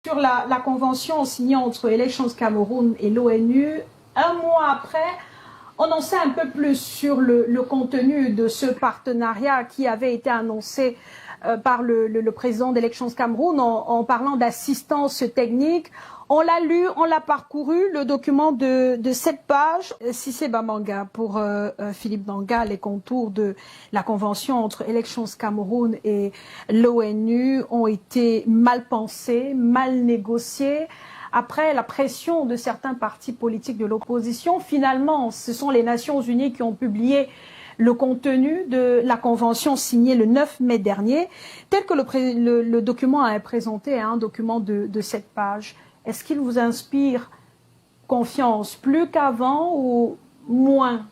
Sur la convention signée entre Elections Cameroun et l'ONU, un mois après, on en sait un peu plus sur le contenu de ce partenariat qui avait été annoncé par le président d'Elections Cameroun en parlant d'assistance technique. On l'a lu, on l'a parcouru, le document de 7 pages. Cissé Bamanga, pour Philippe Banga, les contours de la convention entre Elections Cameroun et l'ONU ont été mal pensés, mal négociés. Après la pression de certains partis politiques de l'opposition, finalement, ce sont les Nations Unies qui ont publié le contenu de la convention signée le 9 mai dernier, tel que le document est présenté, un document de 7 pages. Est-ce qu'il vous inspire confiance plus qu'avant ou moins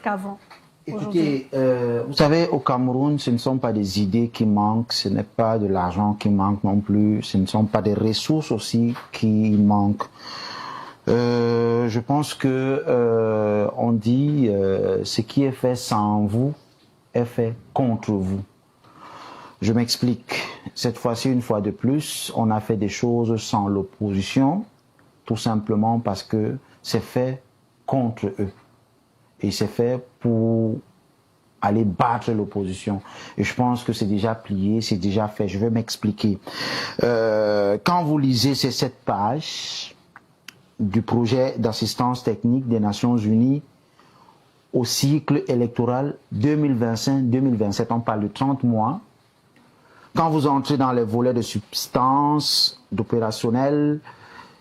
qu'avant? Écoutez, vous savez, au Cameroun, ce ne sont pas des idées qui manquent, ce n'est pas de l'argent qui manque non plus, ce ne sont pas des ressources aussi qui manquent. Je pense que on dit ce qui est fait sans vous est fait contre vous. Je m'explique. Cette fois-ci, une fois de plus, on a fait des choses sans l'opposition, tout simplement parce que c'est fait contre eux. Et c'est fait pour aller battre l'opposition. Et je pense que c'est déjà plié, c'est déjà fait. Je vais m'expliquer. Quand vous lisez ces 7 pages du projet d'assistance technique des Nations Unies au cycle électoral 2025-2027, on parle de 30 mois. Quand vous entrez dans les volets de substance, d'opérationnel,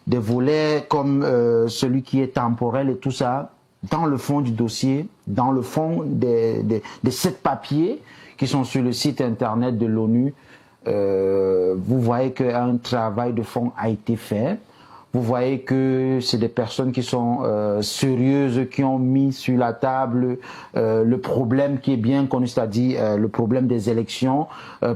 des volets comme celui qui est temporel et tout ça, dans le fond du dossier, dans le fond des 7 papiers qui sont sur le site internet de l'ONU, vous voyez qu'un travail de fond a été fait. Vous voyez que c'est des personnes qui sont sérieuses, qui ont mis sur la table le problème qui est bien connu, c'est-à-dire le problème des élections,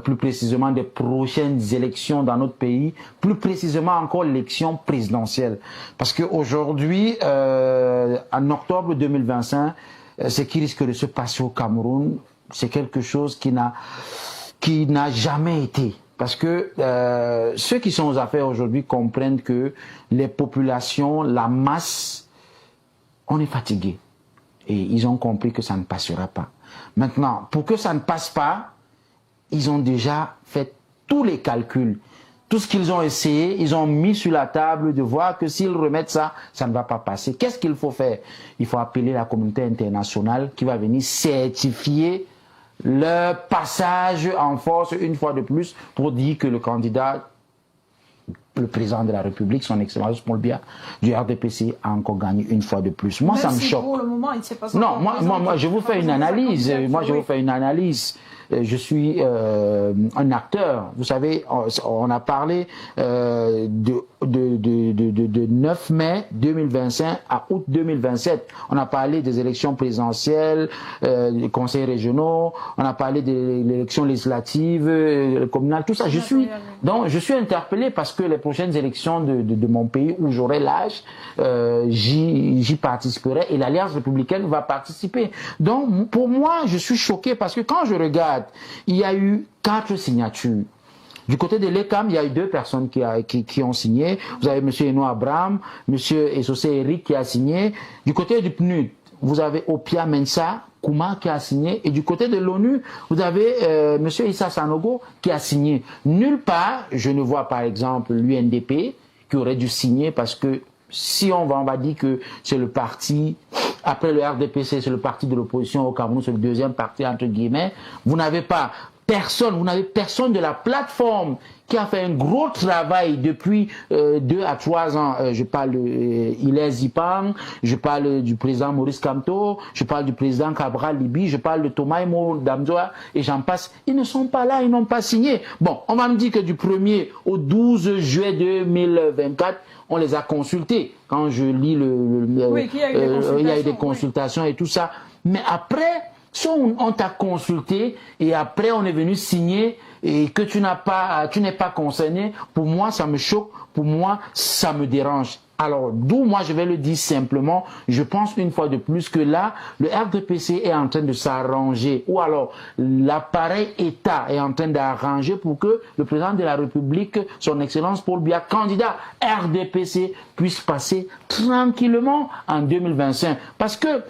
plus précisément des prochaines élections dans notre pays, plus précisément encore l'élection présidentielle. Parce qu'aujourd'hui, en octobre 2025, ce qui risque de se passer au Cameroun, c'est quelque chose qui n'a jamais été. Parce que ceux qui sont aux affaires aujourd'hui comprennent que les populations, la masse, on est fatigué. Et ils ont compris que ça ne passera pas. Maintenant, pour que ça ne passe pas, ils ont déjà fait tous les calculs. Tout ce qu'ils ont essayé, ils ont mis sur la table de voir que s'ils remettent ça, ça ne va pas passer. Qu'est-ce qu'il faut faire? Il faut appeler la communauté internationale qui va venir certifier le passage en force une fois de plus pour dire que le candidat, le président de la République, son excellence Paul Biya du RDPC a encore gagné une fois de plus. Moi, ça me choque. Pour le moment, il ne s'est pas non, moi, je vous fais une analyse. Moi, je vous fais une analyse. Je suis un acteur. Vous savez, on a parlé de 9 mai 2025 à août 2027. On a parlé des élections présidentielles, des conseils régionaux. On a parlé de l'élection législative, communale, tout ça. Je suis interpellé parce que les prochaines élections de mon pays où j'aurai l'âge, j'y participerai et l'Alliance républicaine va participer. Donc, pour moi, je suis choqué parce que quand je regarde, il y a eu 4 signatures. Du côté de l'ECAM, il y a eu 2 personnes qui ont signé. Vous avez M. Eno Abraham, M. Esosé Eric qui a signé. Du côté du PNUD, vous avez Opia Mensa Kouma qui a signé. Et du côté de l'ONU, vous avez M. Issa Sanogo qui a signé. Nulle part, je ne vois par exemple l'UNDP qui aurait dû signer parce que si on va dire que c'est le parti, après le RDPC, c'est le parti de l'opposition au Cameroun, c'est le deuxième parti entre guillemets, vous n'avez personne de la plateforme qui a fait un gros travail depuis 2 à 3 ans. Je parle de Hilaire Zipang, je parle du président Maurice Kamto, je parle du président Cabral Libi, je parle de Thomas Emo Damzoa et j'en passe. Ils ne sont pas là, ils n'ont pas signé. Bon, on va me dire que du 1er au 12 juillet 2024, on les a consultés. Quand je lis il y a eu des consultations et tout ça. Mais après, si on t'a consulté et après on est venu signer et que tu n'es pas concerné, pour moi ça me choque, pour moi ça me dérange. Alors, d'où moi je vais le dire simplement, je pense une fois de plus que là, le RDPC est en train de s'arranger, ou alors l'appareil État est en train d'arranger pour que le président de la République, son Excellence Paul Biya, candidat RDPC, puisse passer tranquillement en 2025. Parce que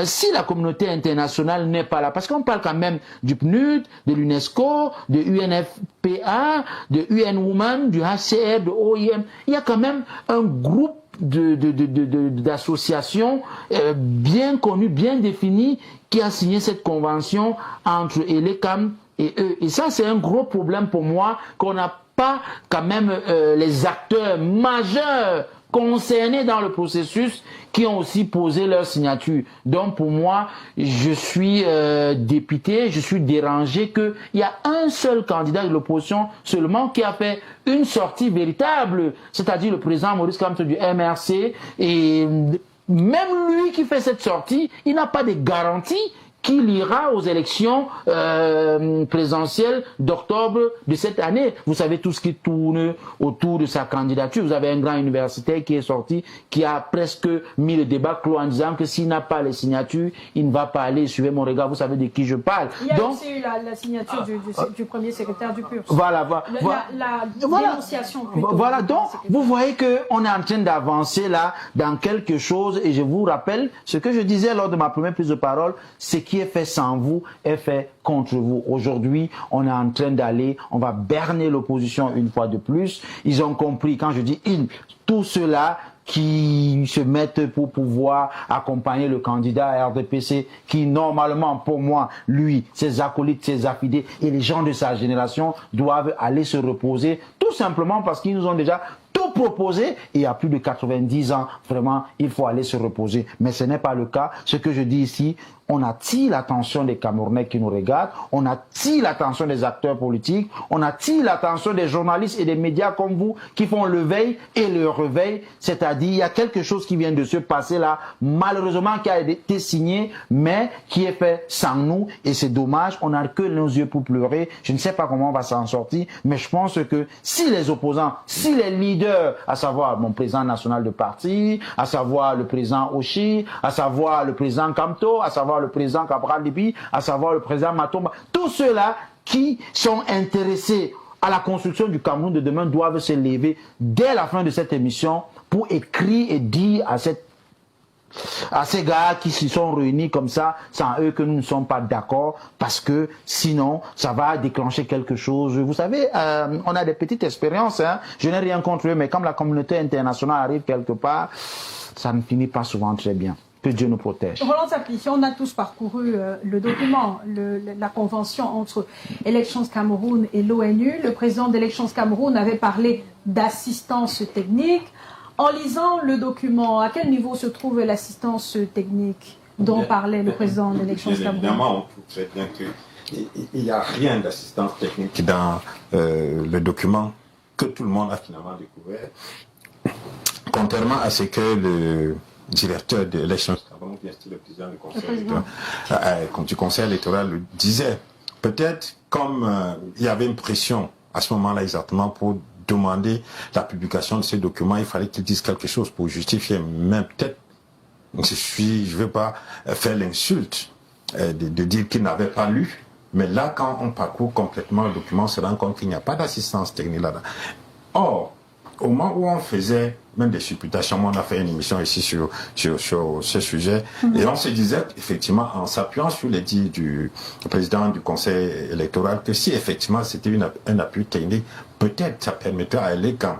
si la communauté internationale n'est pas là, parce qu'on parle quand même du PNUD, de l'UNESCO, de UNFPA, de UN Women, du HCR, de OIM, il y a quand même un groupe d'associations bien connues, bien définies, qui a signé cette convention entre Elecam et eux. Et ça, c'est un gros problème pour moi, qu'on n'a pas quand même les acteurs majeurs concernés dans le processus qui ont aussi posé leur signature. Donc pour moi, je suis dépité, je suis dérangé qu'il y a un seul candidat de l'opposition seulement qui a fait une sortie véritable, c'est-à-dire le président Maurice Kamto du MRC, et même lui qui fait cette sortie, il n'a pas de garantie qu'il ira aux élections présidentielles d'octobre de cette année. Vous savez tout ce qui tourne autour de sa candidature. Vous avez un grand universitaire qui est sorti, qui a presque mis le débat clos en disant que s'il n'a pas les signatures, il ne va pas aller. Suivez mon regard, vous savez de qui je parle. Il y a aussi eu la signature du premier secrétaire du PUR. Voilà, la dénonciation plutôt. Voilà, donc vous voyez qu'on est en train d'avancer là dans quelque chose, et je vous rappelle ce que je disais lors de ma première prise de parole, c'est qui est fait sans vous est fait contre vous. Aujourd'hui, on est en train d'aller, on va berner l'opposition une fois de plus. Ils ont compris, quand je dis ils, tous ceux-là qui se mettent pour pouvoir accompagner le candidat RDPC, qui normalement, pour moi, lui, ses acolytes, ses affidés et les gens de sa génération doivent aller se reposer, tout simplement parce qu'ils nous ont déjà tout proposé, et à plus de 90 ans, vraiment, il faut aller se reposer. Mais ce n'est pas le cas. Ce que je dis ici, on attire l'attention des Camerounais qui nous regardent, on attire l'attention des acteurs politiques, on attire l'attention des journalistes et des médias comme vous qui font le veille et le réveil, c'est-à-dire il y a quelque chose qui vient de se passer là, malheureusement qui a été signé, mais qui est fait sans nous, et c'est dommage, on n'a que nos yeux pour pleurer. Je ne sais pas comment on va s'en sortir, mais je pense que si les opposants, si les leaders, à savoir mon président national de parti, à savoir le président Oshi, à savoir le président Kamto, à savoir le président Cabral Libi, à savoir le président Matomba, tous ceux-là qui sont intéressés à la construction du Cameroun de demain doivent se lever dès la fin de cette émission pour écrire et dire à ces gars qui se sont réunis comme ça, sans eux, que nous ne sommes pas d'accord, parce que sinon, ça va déclencher quelque chose. Vous savez, on a des petites expériences, hein. Je n'ai rien contre eux, mais comme la communauté internationale arrive quelque part, ça ne finit pas souvent très bien. Que Dieu nous protège. Roland Sapli, on a tous parcouru le document, la convention entre Elections Cameroun et l'ONU. Le président d'Elections Cameroun avait parlé d'assistance technique. En lisant le document, à quel niveau se trouve l'assistance technique dont parlait le président d'Elections Cameroun? Évidemment, on trouve très bien qu'il n'y a rien d'assistance technique dans le document que tout le monde a finalement découvert. Contrairement à ce que le directeur de l'élection, le président du conseil électoral le disait. Peut-être comme il y avait une pression à ce moment-là exactement pour demander la publication de ces documents, il fallait qu'il dise quelque chose pour justifier. Mais peut-être, je ne veux pas faire l'insulte de dire qu'il n'avait pas lu, mais là, quand on parcourt complètement le document, on se rend compte qu'il n'y a pas d'assistance technique là-dedans. Or, au moment où on faisait même des supputations, on a fait une émission ici sur ce sujet, et on se disait effectivement, en s'appuyant sur les dits du président du conseil électoral, que si effectivement c'était un appui technique, peut-être ça permettrait à l'ECAM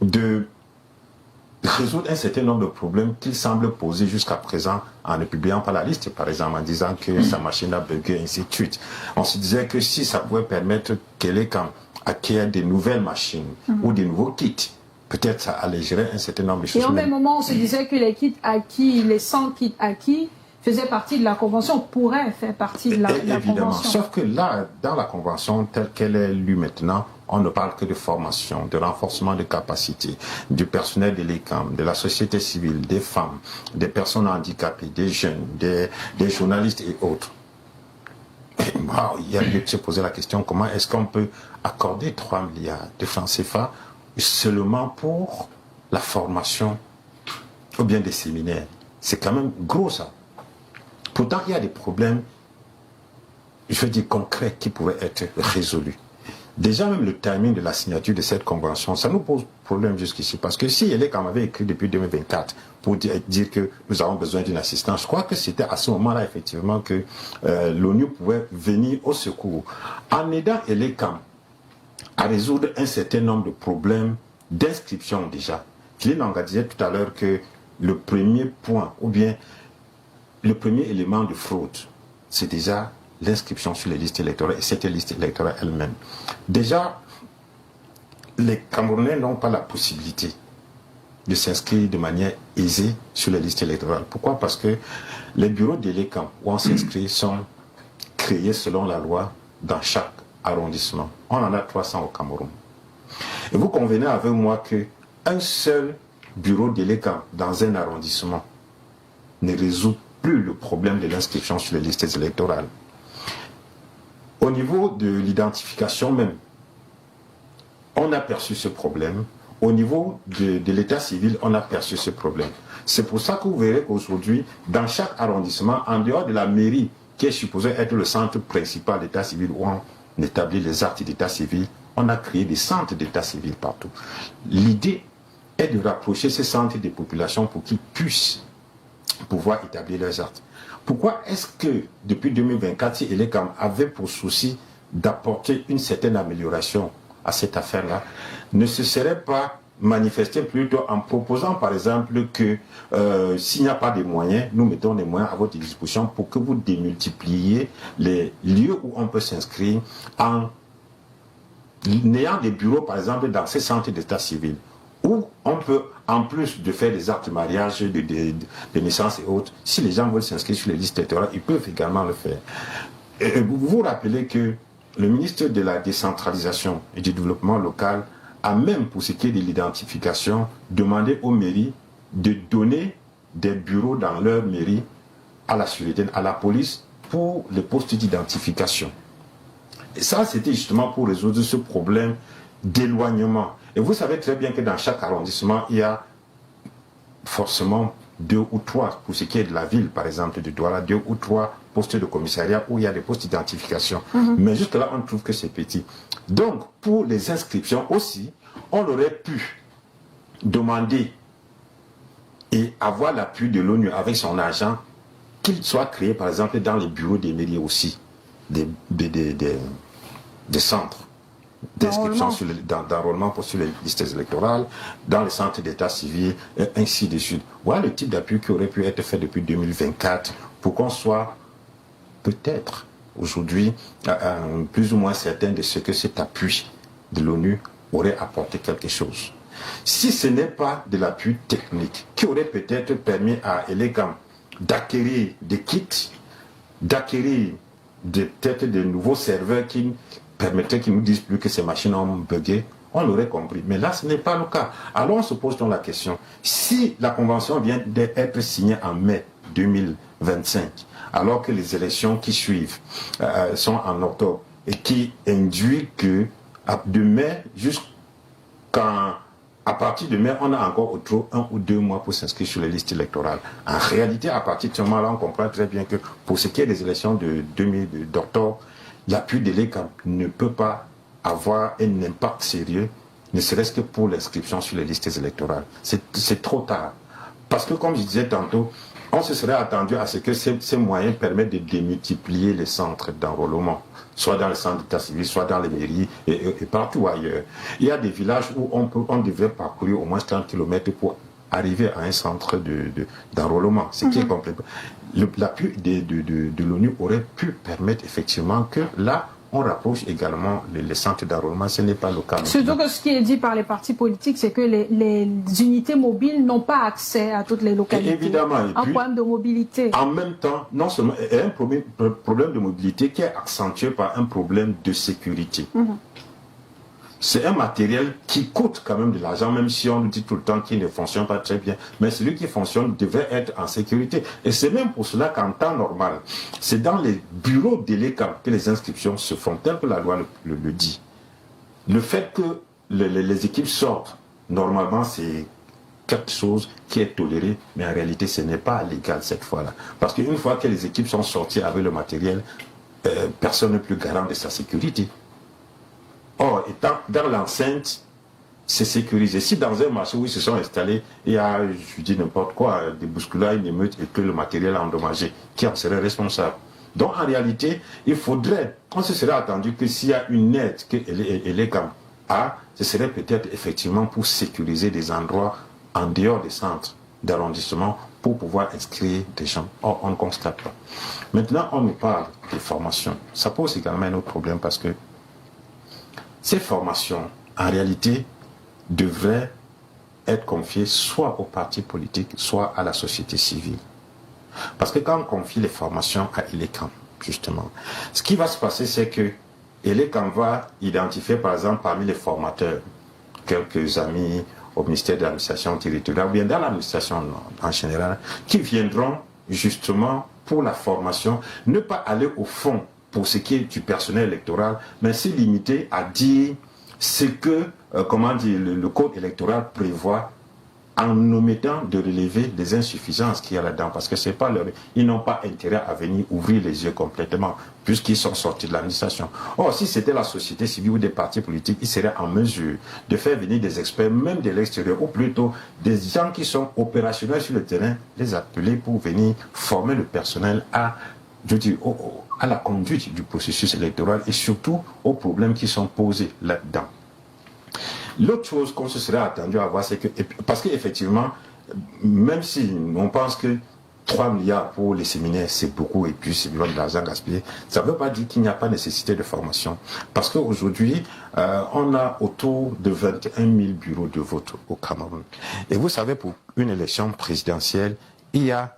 de résoudre un certain nombre de problèmes qu'il semble poser jusqu'à présent en ne publiant pas la liste, par exemple en disant que sa machine a bugué, ainsi de suite. On se disait que si ça pouvait permettre que l'ECAM acquiert des nouvelles machines ou des nouveaux kits, peut-être ça allégerait un certain nombre de choses. Et au même moment, on se disait que les kits acquis, les 100 kits acquis, faisaient partie de la convention, pourraient faire partie de la convention. Sauf que là, dans la convention telle qu'elle est lue maintenant, on ne parle que de formation, de renforcement de capacités, du personnel de l'ECAM, de la société civile, des femmes, des personnes handicapées, des jeunes, des journalistes et autres. Et moi, il y a lieu de se poser la question, comment est-ce qu'on peut accorder 3 milliards de francs CFA seulement pour la formation ou bien des séminaires. C'est quand même gros ça. Pourtant, il y a des problèmes, je veux dire, concrets qui pouvaient être résolus. Déjà, même le timing de la signature de cette convention, ça nous pose problème jusqu'ici. Parce que si ELECAM avait écrit depuis 2024 pour dire que nous avons besoin d'une assistance, je crois que c'était à ce moment-là, effectivement, que l'ONU pouvait venir au secours. En aidant ELECAM à résoudre un certain nombre de problèmes d'inscription déjà. Philippe Nanga disait tout à l'heure que le premier point, ou bien le premier élément de fraude, c'est déjà l'inscription sur les listes électorales et cette liste électorale elle-même. Déjà, les Camerounais n'ont pas la possibilité de s'inscrire de manière aisée sur les listes électorales. Pourquoi? Parce que les bureaux d'ELECAM où on s'inscrit sont créés selon la loi dans chaque arrondissement. On en a 300 au Cameroun. Et vous convenez avec moi qu'un seul bureau d'ELECAM dans un arrondissement ne résout plus le problème de l'inscription sur les listes électorales. Au niveau de l'identification même, on a perçu ce problème. Au niveau de l'état civil, on a perçu ce problème. C'est pour ça que vous verrez qu'aujourd'hui, dans chaque arrondissement, en dehors de la mairie, qui est supposée être le centre principal d'état civil où on établit les actes d'état civil, on a créé des centres d'état civil partout. L'idée est de rapprocher ces centres des populations pour qu'ils puissent pouvoir établir leurs actes. Pourquoi est-ce que depuis 2024, si ELECAM avait pour souci d'apporter une certaine amélioration à cette affaire-là, ne se serait pas manifesté plutôt en proposant par exemple que s'il n'y a pas de moyens, nous mettons des moyens à votre disposition pour que vous démultipliez les lieux où on peut s'inscrire en ayant des bureaux par exemple dans ces centres d'état civil où on peut, en plus de faire des actes de mariage, de naissance et autres, si les gens veulent s'inscrire sur les listes électorales, ils peuvent également le faire. Et vous vous rappelez que le ministre de la décentralisation et du développement local a même, pour ce qui est de l'identification, demandé aux mairies de donner des bureaux dans leur mairie à la sûreté, à la police, pour les postes d'identification. Et ça, c'était justement pour résoudre ce problème d'éloignement. Et vous savez très bien que dans chaque arrondissement, il y a forcément 2 ou 3, pour ce qui est de la ville, par exemple, de Douala, 2 ou 3 postes de commissariat où il y a des postes d'identification. Mais jusque-là, on trouve que c'est petit. Donc, pour les inscriptions aussi, on aurait pu demander et avoir l'appui de l'ONU avec son agent, qu'il soit créé, par exemple, dans les bureaux des mairies aussi, des centres d'inscription d'enrôlement sur les listes électorales, dans les centres d'état civil, et ainsi de suite. Voilà le type d'appui qui aurait pu être fait depuis 2024 pour qu'on soit peut-être aujourd'hui plus ou moins certain de ce que cet appui de l'ONU aurait apporté quelque chose. Si ce n'est pas de l'appui technique qui aurait peut-être permis à ELECAM d'acquérir des kits, d'acquérir peut-être de nouveaux serveurs qui permettraient qu'ils ne nous disent plus que ces machines ont bugué, on l'aurait compris. Mais là, ce n'est pas le cas. Alors on se pose donc la question, si la convention vient d'être signée en mai 2025, alors que les élections qui suivent sont en octobre, et qui induit que de mai à partir de mai, on a encore autour 1 ou 2 mois pour s'inscrire sur les listes électorales. En réalité, à partir de ce moment-là, on comprend très bien que pour ce qui est des élections d'octobre, l'appui de l'ELECAM ne peut pas avoir un impact sérieux, ne serait-ce que pour l'inscription sur les listes électorales. C'est trop tard. Parce que, comme je disais tantôt, on se serait attendu à ce que ces moyens permettent de démultiplier les centres d'enrôlement, soit dans les centres d'état civil, soit dans les mairies et partout ailleurs. Il y a des villages où on devrait parcourir au moins 30 km pour arriver à un centre d'enrôlement, ce qui est complètement... L'appui de l'ONU aurait pu permettre effectivement que là, on rapproche également les centres d'enrôlement. Ce n'est pas le cas. Surtout que ce qui est dit par les partis politiques, c'est que les unités mobiles n'ont pas accès à toutes les localités. Et évidemment. Un problème de mobilité. En même temps, non seulement un problème de mobilité qui est accentué par un problème de sécurité. C'est un matériel qui coûte quand même de l'argent, même si on nous dit tout le temps qu'il ne fonctionne pas très bien. Mais celui qui fonctionne devrait être en sécurité. Et c'est même pour cela qu'en temps normal, c'est dans les bureaux d'ELECAM que les inscriptions se font, tel que la loi le dit. Le fait que les équipes sortent, normalement, c'est quelque chose qui est toléré, mais en réalité, ce n'est pas légal cette fois-là. Parce qu'une fois que les équipes sont sorties avec le matériel, personne n'est plus garant de sa sécurité. Or, étant dans l'enceinte, c'est sécurisé. Si dans un marché où ils se sont installés, il y a, je dis n'importe quoi, des bousculades, une émeute et que le matériel est endommagé, qui en serait responsable? Donc en réalité, il faudrait, on se serait attendu que s'il y a une aide que l'ECAM a, ce serait peut-être effectivement pour sécuriser des endroits en dehors des centres d'arrondissement pour pouvoir inscrire des gens. Or, on ne constate pas. Maintenant, on nous parle des formations. Ça pose également un autre problème parce que ces formations, en réalité, devraient être confiées soit aux partis politiques, soit à la société civile. Parce que quand on confie les formations à ELECAM, justement, ce qui va se passer, c'est que ELECAM va identifier, par exemple, parmi les formateurs, quelques amis au ministère de l'administration territoriale, ou bien dans l'administration en général, qui viendront justement pour la formation, ne pas aller au fond pour ce qui est du personnel électoral, mais se limiter à dire ce que, le code électoral prévoit en omettant de relever les insuffisances qu'il y a là-dedans, parce que c'est pas leur... Ils n'ont pas intérêt à venir ouvrir les yeux complètement, puisqu'ils sont sortis de l'administration. Or, si c'était la société civile ou des partis politiques, ils seraient en mesure de faire venir des experts, même de l'extérieur, ou plutôt des gens qui sont opérationnels sur le terrain, les appeler pour venir former le personnel à la conduite du processus électoral et surtout aux problèmes qui sont posés là-dedans. L'autre chose qu'on se serait attendu à voir, c'est que, parce qu'effectivement, même si on pense que 3 milliards pour les séminaires, c'est beaucoup, et puis c'est de l'argent gaspillé, ça ne veut pas dire qu'il n'y a pas nécessité de formation. Parce qu'aujourd'hui, on a autour de 21 000 bureaux de vote au Cameroun. Et vous savez, pour une élection présidentielle, il y a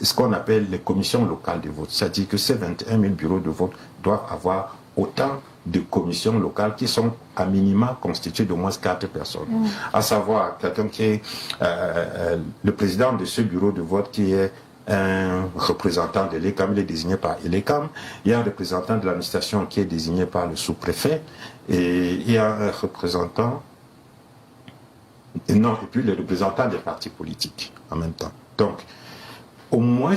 ce qu'on appelle les commissions locales de vote. C'est-à-dire que ces 21 000 bureaux de vote doivent avoir autant de commissions locales qui sont à minima constituées d'au moins 4 personnes. À savoir, quelqu'un qui est le président de ce bureau de vote qui est un représentant de l'ECAM, il est désigné par l'ECAM. Il y a un représentant de l'administration qui est désigné par le sous-préfet. Et il y a un représentant... et puis le représentant des partis politiques en même temps. Donc, au moins,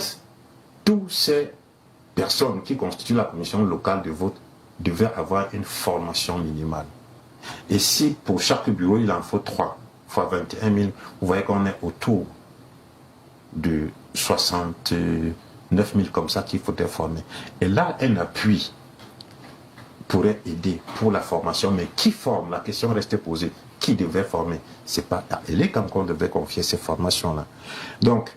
toutes ces personnes qui constituent la commission locale de vote devaient avoir une formation minimale. Et si pour chaque bureau, il en faut 3 fois 21 000, vous voyez qu'on est autour de 69 000 comme ça qu'il faudrait former. Et là, un appui pourrait aider pour la formation. Mais qui forme? La question reste posée. Qui devait former? C'est pas à l'ECAM qu'on devait confier ces formations-là. Donc,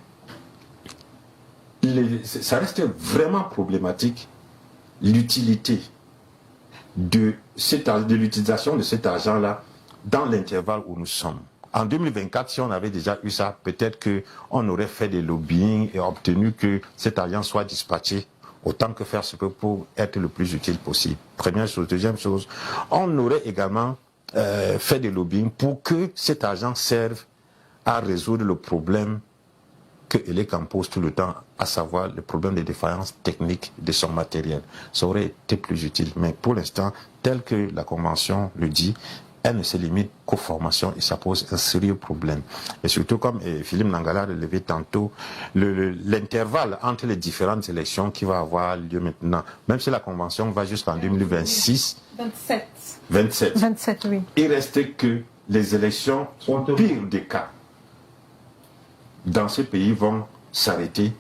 ça reste vraiment problématique l'utilité de l'utilisation de cet argent-là dans l'intervalle où nous sommes. En 2024, si on avait déjà eu ça, peut-être qu'on aurait fait des lobbying et obtenu que cet argent soit dispatché autant que faire se peut pour être le plus utile possible. Première chose. Deuxième chose, on aurait également fait des lobbying pour que cet argent serve à résoudre le problème que l'ECAM pose tout le temps, à savoir le problème des défaillances techniques de son matériel. Ça aurait été plus utile. Mais pour l'instant, tel que la Convention le dit, elle ne se limite qu'aux formations et ça pose un sérieux problème. Et surtout, comme Philippe Nangala a relevé tantôt, l'intervalle entre les différentes élections qui va avoir lieu maintenant, même si la Convention va jusqu'en 2026... 27, oui. Il reste que les élections, au pire des cas, dans ce pays vont s'arrêter,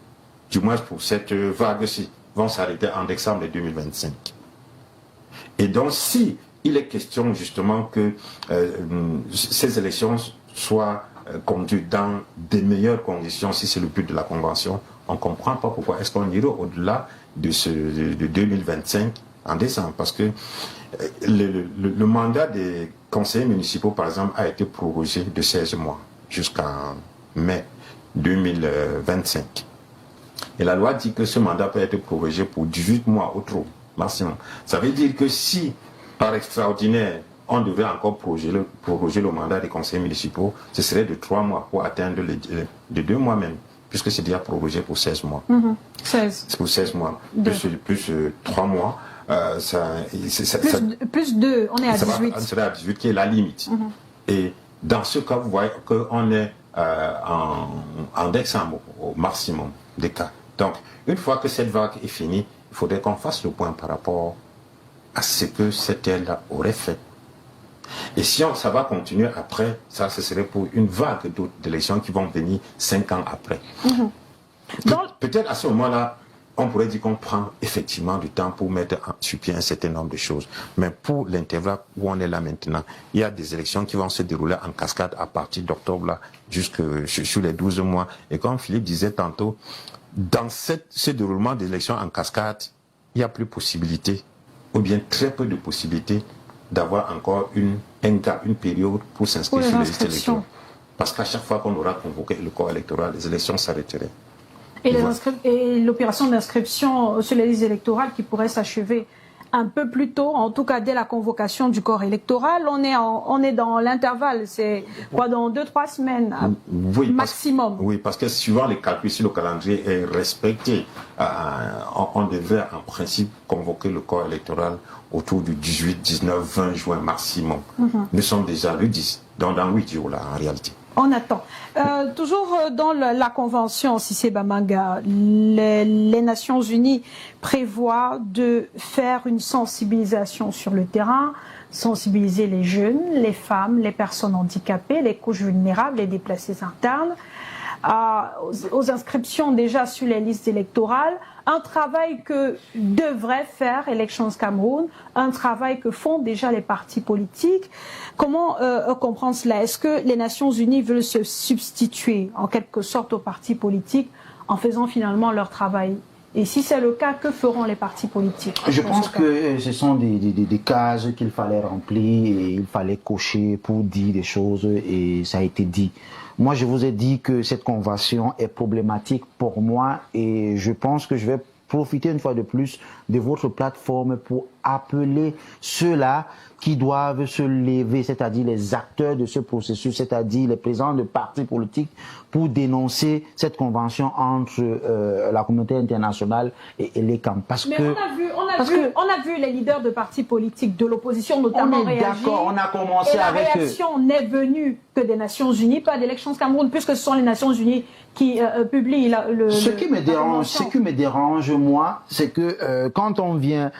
du moins pour cette vague-ci, vont s'arrêter en décembre 2025. Et donc, si il est question justement que ces élections soient conduites dans des meilleures conditions, si c'est le but de la Convention, on ne comprend pas pourquoi est-ce qu'on irait au-delà de 2025 en décembre. Parce que le mandat des conseillers municipaux, par exemple, a été prorogé de 16 mois jusqu'en mai 2025. Et la loi dit que ce mandat peut être prorogé pour 18 mois au trop, maximum. Ça veut dire que si, par extraordinaire, on devait encore proroger le mandat des conseillers municipaux, ce serait de 3 mois pour atteindre de 2 mois même, puisque c'est déjà prorogé pour 16 mois. 16. C'est pour 16 mois. Plus 3 mois. Plus 2, on est à 18. On serait à 18 qui est la limite. Et Dans ce cas, vous voyez qu'on est en décembre au maximum des cas. Donc, une fois que cette vague est finie, il faudrait qu'on fasse le point par rapport à ce que cette aile-là aurait fait. Et si ça va continuer après, ça, ce serait pour une vague d'autres élections qui vont venir 5 ans après. Peut-être à ce moment-là, on pourrait dire qu'on prend effectivement du temps pour mettre sur pied un certain nombre de choses. Mais pour l'intervalle où on est là maintenant, il y a des élections qui vont se dérouler en cascade à partir d'octobre, là, jusque sur les 12 mois. Et comme Philippe disait tantôt, dans ce déroulement des élections en cascade, il n'y a plus possibilité, ou bien très peu de possibilités, d'avoir encore une période pour s'inscrire sur les listes électorales. Parce qu'à chaque fois qu'on aura convoqué le corps électoral, les élections s'arrêteraient. Et l'opération d'inscription sur les listes électorales qui pourrait s'achever un peu plus tôt, en tout cas dès la convocation du corps électoral, on est dans l'intervalle, c'est quoi, dans 2-3 semaines maximum. Parce que suivant les calculs, si le calendrier est respecté, on devrait en principe convoquer le corps électoral autour du 18, 19, 20 juin maximum. Nous sommes déjà le 10, donc dans 8 jours là en réalité. On attend. Toujours dans la convention Cissé Bamanga, les Nations Unies prévoient de faire une sensibilisation sur le terrain, sensibiliser les jeunes, les femmes, les personnes handicapées, les couches vulnérables, les déplacés internes, aux inscriptions déjà sur les listes électorales, un travail que devrait faire Elections Cameroun, un travail que font déjà les partis politiques. Comment comprendre cela? Est-ce que les Nations Unies veulent se substituer en quelque sorte aux partis politiques en faisant finalement leur travail? Et si c'est le cas, que feront les partis politiques? Je pense que ce sont des cases qu'il fallait remplir et il fallait cocher pour dire des choses et ça a été dit. Moi, je vous ai dit que cette convention est problématique pour moi et je pense que je vais profiter une fois de plus de votre plateforme pour appeler ceux-là qui doivent se lever, c'est-à-dire les acteurs de ce processus, c'est-à-dire les présidents de partis politiques, pour dénoncer cette convention entre la communauté internationale et les camps. Parce Mais que on a vu les leaders de partis politiques de l'opposition notamment réagir. D'accord, on a commencé avec la réaction n'est venue que des Nations Unies, pas d'Elections Cameroun, puisque ce sont les Nations Unies qui publient Ce qui me dérange, moi, c'est que quand on vient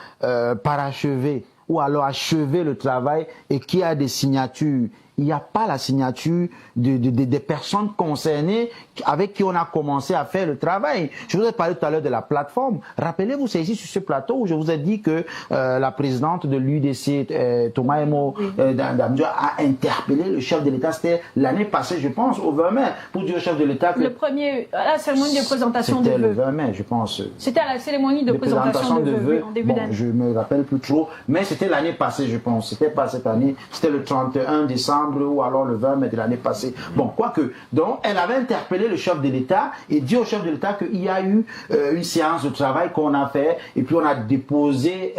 parachever ou alors achever le travail et qu'il y a des signatures, il n'y a pas la signature des personnes concernées avec qui on a commencé à faire le travail. Je vous ai parlé tout à l'heure de la plateforme. Rappelez-vous, c'est ici sur ce plateau où je vous ai dit que la présidente de l'UDC, Thomas Emo Damdio, a interpellé le chef de l'État. C'était l'année passée, je pense, au 20 mai, pour dire au chef de l'État que... la cérémonie de présentation de vœux. C'était le 20 mai, je pense. C'était à la cérémonie de présentation de vœux en début d'année. Je me rappelle plus trop, mais c'était l'année passée, je pense. C'était pas cette année, c'était le 31 décembre ou alors le 20 mai de l'année passée. Bon, quoique. Donc, elle avait interpellé le chef de l'État et dit au chef de l'État qu'il y a eu une séance de travail qu'on a fait et puis on a déposé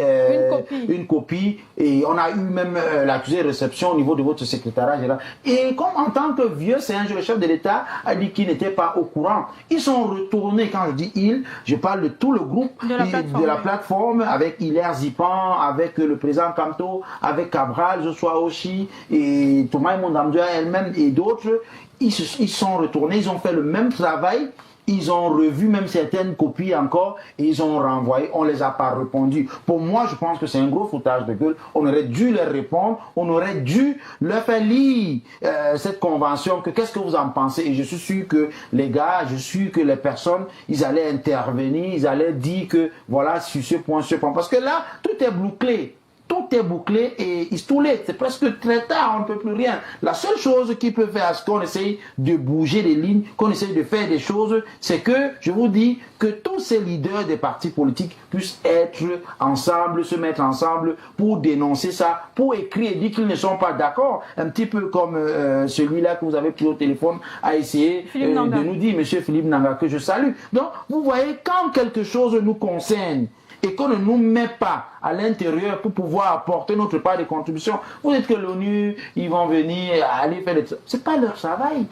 une copie et on a eu même l'accusé de réception au niveau de votre secrétariat général. Et comme en tant que vieux singe, le chef de l'État a dit qu'il n'était pas au courant. Ils sont retournés, quand je dis ils, je parle de tout le groupe de la plateforme avec Hilaire Zipan, avec le président Kamto, avec Cabral, Joshua Oshi et Thomas Mondamdua elle-même et d'autres. Ils sont retournés, ils ont fait le même travail. Ils ont revu même certaines copies encore et ils ont renvoyé, on les a pas répondu. Pour moi, je pense que c'est un gros foutage de gueule. On aurait dû leur répondre, on aurait dû leur faire lire cette convention, que qu'est-ce que vous en pensez? Et je suis sûr que les gars, je suis sûr que les personnes, ils allaient intervenir, ils allaient dire que voilà, sur ce point, parce que là, tout est bouclé. Tout est bouclé et istoulé. C'est presque très tard, on ne peut plus rien. La seule chose qui peut faire à ce qu'on essaye de bouger les lignes, qu'on essaye de faire des choses, c'est que, je vous dis, que tous ces leaders des partis politiques puissent être ensemble, se mettre ensemble pour dénoncer ça, pour écrire et dire qu'ils ne sont pas d'accord. Un petit peu comme celui-là que vous avez pris au téléphone a essayé de nous dire, monsieur Philippe Nanga, que je salue. Donc, vous voyez, quand quelque chose nous concerne, et qu'on ne nous met pas à l'intérieur pour pouvoir apporter notre part de contribution. Vous dites que l'ONU, ils vont venir aller faire des... C'est pas leur travail.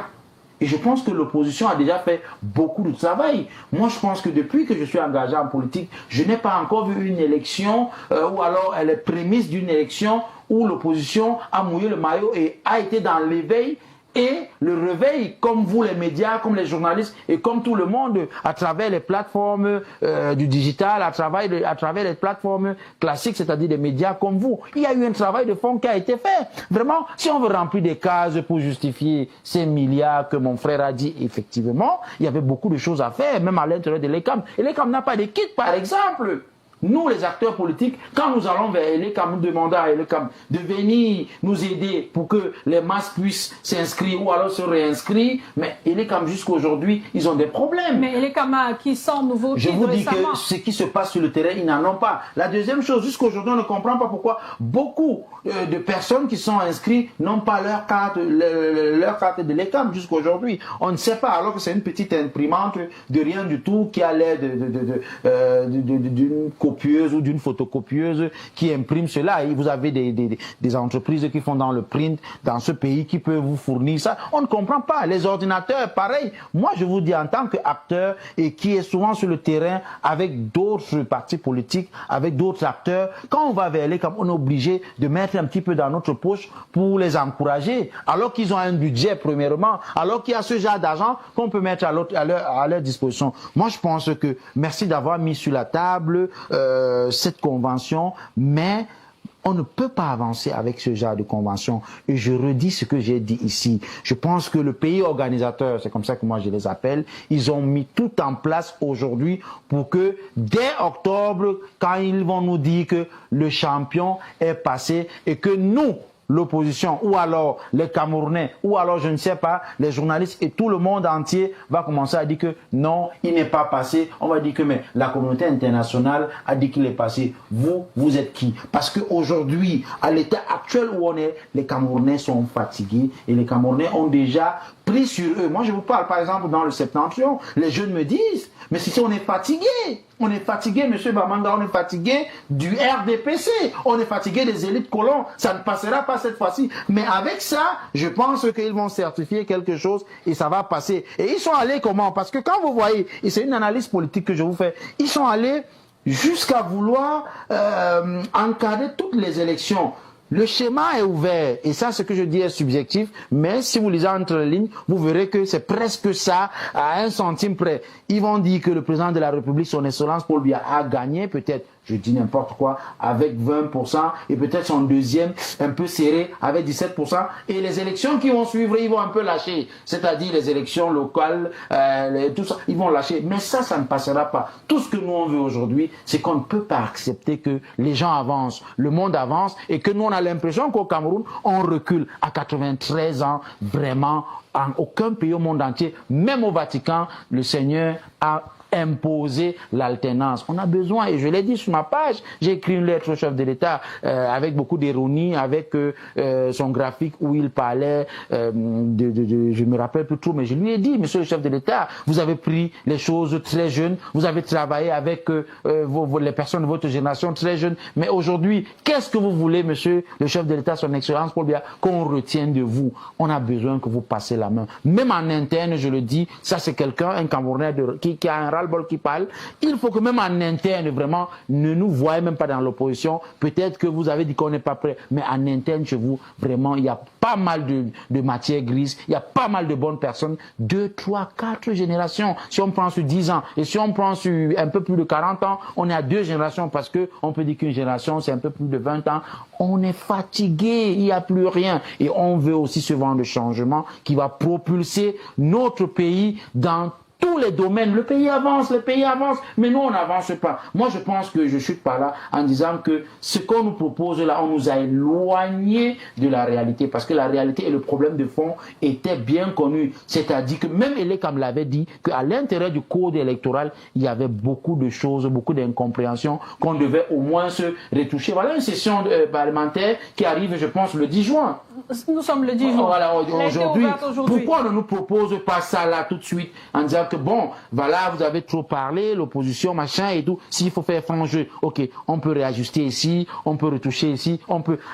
Et je pense que l'opposition a déjà fait beaucoup de travail. Moi, je pense que depuis que je suis engagé en politique, je n'ai pas encore vu une élection ou alors les prémices d'une élection où l'opposition a mouillé le maillot et a été dans l'éveil et le réveil, comme vous les médias, comme les journalistes et comme tout le monde, à travers les plateformes du digital, à travers les plateformes classiques, c'est-à-dire des médias comme vous. Il y a eu un travail de fond qui a été fait. Vraiment, si on veut remplir des cases pour justifier ces milliards que mon frère a dit, effectivement, il y avait beaucoup de choses à faire, même à l'intérieur de l'ECAM. Et l'ECAM n'a pas de kit, par exemple. Nous, les acteurs politiques, quand nous allons vers l'ECAM, nous demandons à l'ECAM de venir nous aider pour que les masses puissent s'inscrire ou alors se réinscrire. Mais l'ECAM, jusqu'à aujourd'hui, ils ont des problèmes. Mais l'ECAM a acquis 100 nouveaux titres récemment. Je vous dis récemment. que ce qui se passe sur le terrain, ils n'en ont pas. La deuxième chose, jusqu'à aujourd'hui, on ne comprend pas pourquoi beaucoup de personnes qui sont inscrites n'ont pas leur carte de l'ECAM jusqu'à aujourd'hui. On ne sait pas, alors que c'est une petite imprimante de rien du tout qui a l'air d'une copieuse ou d'une photocopieuse qui imprime cela. Et vous avez des entreprises qui font dans le print dans ce pays qui peuvent vous fournir ça. On ne comprend pas. Les ordinateurs, pareil. Moi, je vous dis en tant qu'acteur et qui est souvent sur le terrain avec d'autres partis politiques, avec d'autres acteurs, quand on va vers les, on est obligé de mettre un petit peu dans notre poche pour les encourager, alors qu'ils ont un budget premièrement, alors qu'il y a ce genre d'argent qu'on peut mettre à leur disposition. Moi, je pense que merci d'avoir mis sur la table cette convention, mais on ne peut pas avancer avec ce genre de convention. Et je redis ce que j'ai dit ici. Je pense que le pays organisateur, c'est comme ça que moi je les appelle, ils ont mis tout en place aujourd'hui pour que dès octobre, quand ils vont nous dire que le champion est passé et que nous, l'opposition, ou alors les Camerounais, ou alors je ne sais pas, les journalistes et tout le monde entier va commencer à dire que non, il n'est pas passé. On va dire que mais la communauté internationale a dit qu'il est passé. Vous êtes qui? Parce qu'aujourd'hui, à l'état actuel où on est, les Camerounais sont fatigués et les Camerounais ont déjà pris sur eux. Moi, je vous parle par exemple dans le Septentrion, les jeunes me disent, mais si on est fatigué, monsieur Bamanga, on est fatigué du RDPC, on est fatigué des élites colons, ça ne passera pas cette fois-ci. Mais avec ça, je pense qu'ils vont certifier quelque chose et ça va passer. Et ils sont allés comment? Parce que quand vous voyez, et c'est une analyse politique que je vous fais, ils sont allés jusqu'à vouloir encadrer toutes les élections. Le schéma est ouvert, et ça, ce que je dis est subjectif, mais si vous lisez entre les lignes, vous verrez que c'est presque ça, à 1 centime près. Ils vont dire que le président de la République, son Excellence Paul Biya, a gagné, peut-être, je dis n'importe quoi, avec 20%, et peut-être son deuxième, un peu serré, avec 17%, et les élections qui vont suivre, ils vont un peu lâcher, c'est-à-dire les élections locales, tout ça, ils vont lâcher, mais ça ne passera pas. Tout ce que nous on veut aujourd'hui, c'est qu'on ne peut pas accepter que les gens avancent, le monde avance, et que nous on a l'impression qu'au Cameroun, on recule à 93 ans, vraiment, en aucun pays au monde entier, même au Vatican, le Seigneur a imposer l'alternance. On a besoin, et je l'ai dit sur ma page, j'ai écrit une lettre au chef de l'État avec beaucoup d'ironie, avec son graphique où il parlait je me rappelle plus trop, mais je lui ai dit, monsieur le chef de l'État, vous avez pris les choses très jeunes, vous avez travaillé avec les personnes de votre génération très jeunes, mais aujourd'hui, qu'est-ce que vous voulez, monsieur le chef de l'État, son excellence Paul Biya, qu'on retienne de vous? On a besoin que vous passiez la main. Même en interne, je le dis, ça c'est quelqu'un, un Camerounais qui a un ras-le-bol qui parle. Il faut que même en interne, vraiment, ne nous voyez même pas dans l'opposition. Peut-être que vous avez dit qu'on n'est pas prêt, mais en interne chez vous, vraiment, il y a pas mal de matière grise, il y a pas mal de bonnes personnes, 2, 3, 4 générations. Si on prend sur 10 ans, et si on prend sur un peu plus de 40 ans, on est à 2 générations, parce que on peut dire qu'une génération, c'est un peu plus de 20 ans. On est fatigué, il n'y a plus rien. Et on veut aussi ce vent de changement qui va propulser notre pays dans tous les domaines. Le pays avance, mais nous on n'avance pas. Moi je pense que je chute par là en disant que ce qu'on nous propose là, on nous a éloigné de la réalité, parce que la réalité et le problème de fond étaient bien connus. C'est-à-dire que même Elekam l'avait dit, qu'à l'intérieur du code électoral, il y avait beaucoup de choses, beaucoup d'incompréhensions qu'on devait au moins se retoucher. Voilà une session parlementaire qui arrive, je pense, le 10 juin. Nous sommes le 10 juin. Voilà, aujourd'hui. Pourquoi on ne nous propose pas ça là tout de suite en disant que bon, voilà, vous avez trop parlé, l'opposition, machin et tout. S'il faut faire franc jeu, ok, on peut réajuster ici, on peut retoucher ici,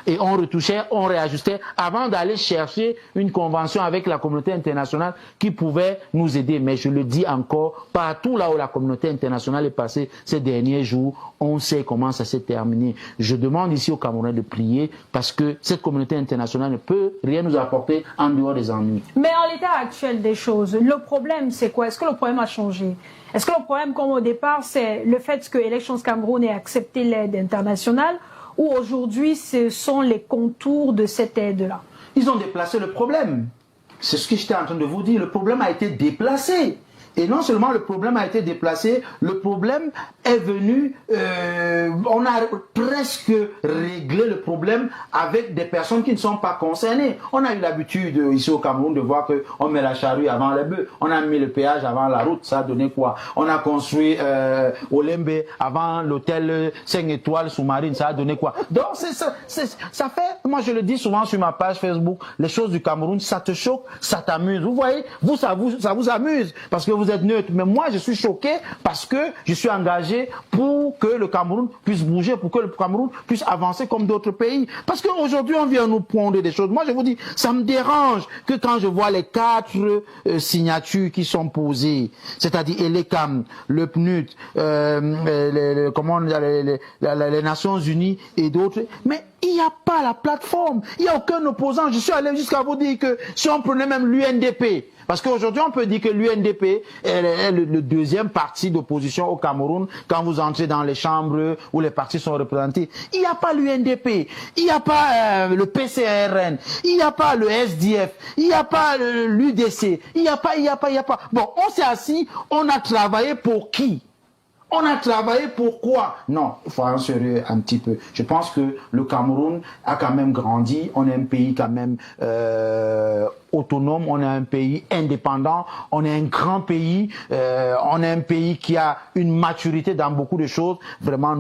et on retouchait, on réajustait avant d'aller chercher une convention avec la communauté internationale qui pouvait nous aider. Mais je le dis encore, partout là où la communauté internationale est passée ces derniers jours, on sait comment ça s'est terminé. Je demande ici aux Camerounais de prier parce que cette communauté internationale ne peut rien nous apporter en dehors des ennuis. Mais en l'état actuel des choses, le problème c'est quoi? Est-ce que le problème a changé? Est-ce que le problème, comme au départ, c'est le fait que Elections Cameroun ait accepté l'aide internationale ou aujourd'hui ce sont les contours de cette aide-là? Ils ont déplacé le problème. C'est ce que j'étais en train de vous dire. Le problème a été déplacé. Et non seulement le problème a été déplacé, le problème est venu, on a presque réglé le problème avec des personnes qui ne sont pas concernées. On a eu l'habitude ici au Cameroun de voir qu'on met la charrue avant les bœufs, on a mis le péage avant la route, ça a donné quoi? On a construit Olembe avant l'hôtel 5 étoiles sous-marine, ça a donné quoi? Donc ça fait, moi je le dis souvent sur ma page Facebook, les choses du Cameroun, ça te choque, ça t'amuse. Vous voyez, ça vous amuse parce que vous êtes neutre, mais moi je suis choqué parce que je suis engagé pour que le Cameroun puisse bouger, pour que le Cameroun puisse avancer comme d'autres pays. Parce qu'aujourd'hui on vient nous pondre des choses. Moi je vous dis, ça me dérange que quand je vois les 4 signatures qui sont posées, c'est-à-dire Elecam, le PNUD, les Nations Unies et d'autres, mais il n'y a pas la plateforme, il n'y a aucun opposant. Je suis allé jusqu'à vous dire que si on prenait même l'UNDP, parce qu'aujourd'hui on peut dire que l'UNDP est le deuxième parti d'opposition au Cameroun quand vous entrez dans les chambres où les partis sont représentés. Il n'y a pas l'UNDP, il n'y a pas le PCRN, il n'y a pas le SDF, il n'y a pas l'UDC, il n'y a pas. Bon, on s'est assis, on a travaillé pour qui? On a travaillé pour quoi? Non, il faut être sérieux un petit peu. Je pense que le Cameroun a quand même grandi. On est un pays quand même autonome. On est un pays indépendant. On est un grand pays. On est un pays qui a une maturité dans beaucoup de choses. Vraiment,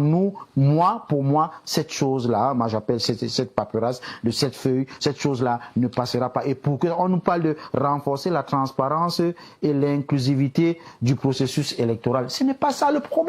pour moi, cette chose-là, moi j'appelle cette paperasse de cette feuille, cette chose-là ne passera pas. Et pour qu'on nous parle de renforcer la transparence et l'inclusivité du processus électoral, ce n'est pas ça le problème.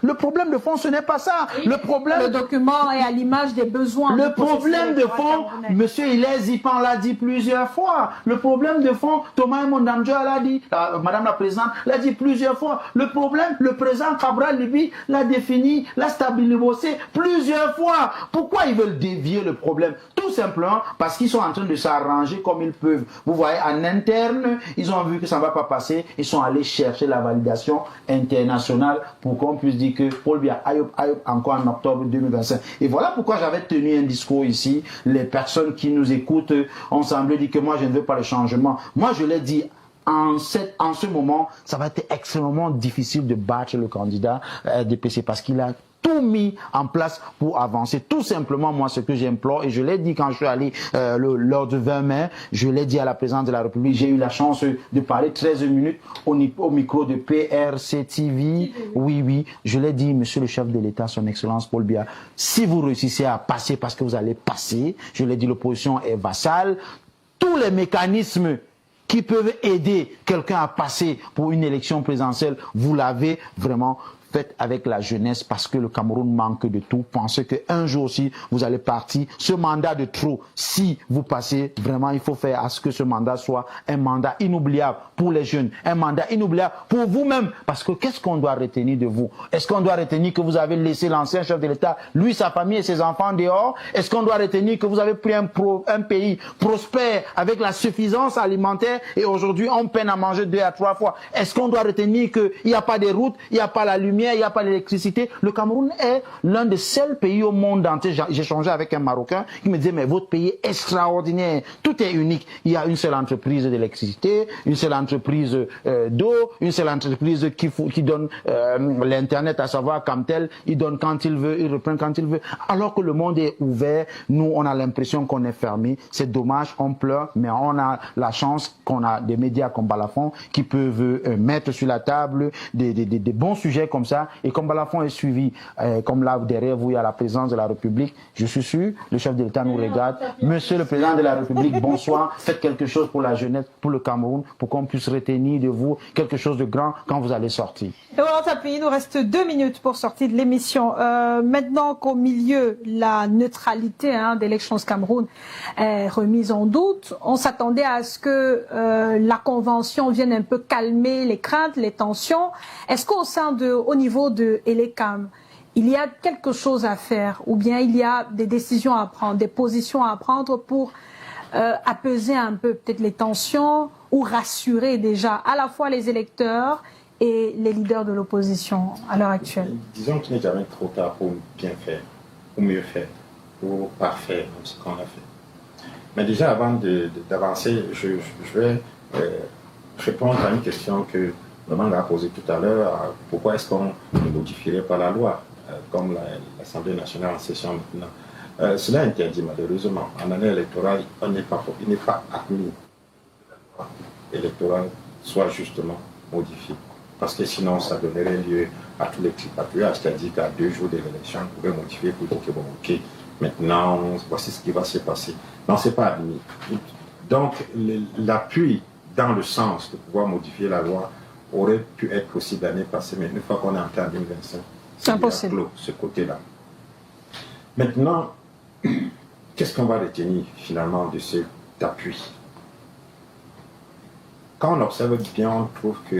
Le problème de fond, ce n'est pas ça. Le document est à l'image des besoins. Le problème de fond, M. Hilaire Zipan l'a dit plusieurs fois. Le problème de fond, Thomas Mondamjo l'a dit, Madame la Présidente l'a dit plusieurs fois. Le problème, le président Cabral Libi l'a défini, l'a stabilisé plusieurs fois. Pourquoi ils veulent dévier le problème? Tout simplement parce qu'ils sont en train de s'arranger comme ils peuvent. Vous voyez, en interne, ils ont vu que ça ne va pas passer. Ils sont allés chercher la validation internationale pour qu'on puisse dire que Paul Biya Ayop encore en octobre 2025. Et voilà pourquoi j'avais tenu un discours ici. Les personnes qui nous écoutent ont semblé dire que moi je ne veux pas le changement. Moi je l'ai dit, en ce moment, ça va être extrêmement difficile de battre le candidat DPC parce qu'il a tout mis en place pour avancer. Tout simplement, moi, ce que j'implore, et je l'ai dit quand je suis allé lors du 20 mai, je l'ai dit à la présidente de la République, j'ai eu la chance de parler 13 minutes au micro de PRC TV. Oui, je l'ai dit, monsieur le chef de l'État, son excellence Paul Biya, si vous réussissez à passer, parce que vous allez passer, je l'ai dit, l'opposition est vassale, tous les mécanismes qui peuvent aider quelqu'un à passer pour une élection présidentielle, vous l'avez vraiment faites avec la jeunesse parce que le Cameroun manque de tout. Pensez qu'un jour aussi, vous allez partir. Ce mandat de trop, si vous passez, vraiment, il faut faire à ce que ce mandat soit un mandat inoubliable pour les jeunes, un mandat inoubliable pour vous-même. Parce que qu'est-ce qu'on doit retenir de vous? Est-ce qu'on doit retenir que vous avez laissé l'ancien chef de l'État, lui, sa famille et ses enfants dehors? Est-ce qu'on doit retenir que vous avez pris un pays prospère avec la suffisance alimentaire et aujourd'hui, on peine à manger 2 à 3 fois? Est-ce qu'on doit retenir qu'il n'y a pas de route, il n'y a pas la lumière, il n'y a pas l'électricité? Le Cameroun est l'un des seuls pays au monde entier. J'ai échangé avec un Marocain qui me disait, mais votre pays est extraordinaire. Tout est unique. Il y a une seule entreprise d'électricité, une seule entreprise d'eau, une seule entreprise qui donne l'Internet, à savoir Camtel. Il donne quand il veut, il reprend quand il veut. Alors que le monde est ouvert, nous, on a l'impression qu'on est fermé. C'est dommage, on pleure, mais on a la chance qu'on a des médias comme Balafon qui peuvent mettre sur la table des bons sujets comme ça. Et comme Balafon est suivi, comme là derrière vous, il y a la présidence de la République, je suis sûr, le chef de l'État nous regarde. Monsieur le président de la République, bonsoir. Faites quelque chose pour la jeunesse, pour le Cameroun, pour qu'on puisse retenir de vous quelque chose de grand quand vous allez sortir. Et voilà, il nous reste 2 minutes pour sortir de l'émission. Maintenant qu'au milieu, la neutralité d'Elections Cameroun est remise en doute, on s'attendait à ce que la convention vienne un peu calmer les craintes, les tensions. Est-ce au niveau de Elecam, il y a quelque chose à faire ou bien il y a des décisions à prendre, des positions à prendre pour apaiser un peu peut-être les tensions ou rassurer déjà à la fois les électeurs et les leaders de l'opposition à l'heure actuelle? Disons qu'il n'est jamais trop tard pour bien faire, pour mieux faire, pour parfaire ce qu'on a fait. Mais déjà, avant d'avancer, je vais répondre à une question que Maman a posée tout à l'heure. Pourquoi est-ce qu'on ne modifierait pas la loi, comme l'Assemblée nationale en session maintenant? Cela interdit malheureusement. En année électorale, il n'est pas admis que la loi électorale soit justement modifiée. Parce que sinon, ça donnerait lieu à tous les tripatouillages, c'est-à-dire qu'à 2 jours de l'élection, on pouvait modifier pour dire que bon, ok, maintenant, voici ce qui va se passer. Non, ce n'est pas admis. Donc, l'appui dans le sens de pouvoir modifier la loi aurait pu être possible l'année passée, mais une fois qu'on est entré en 2025, c'est impossible. Clos, ce côté-là. Maintenant, qu'est-ce qu'on va retenir finalement de cet appui? Quand on observe bien, on trouve que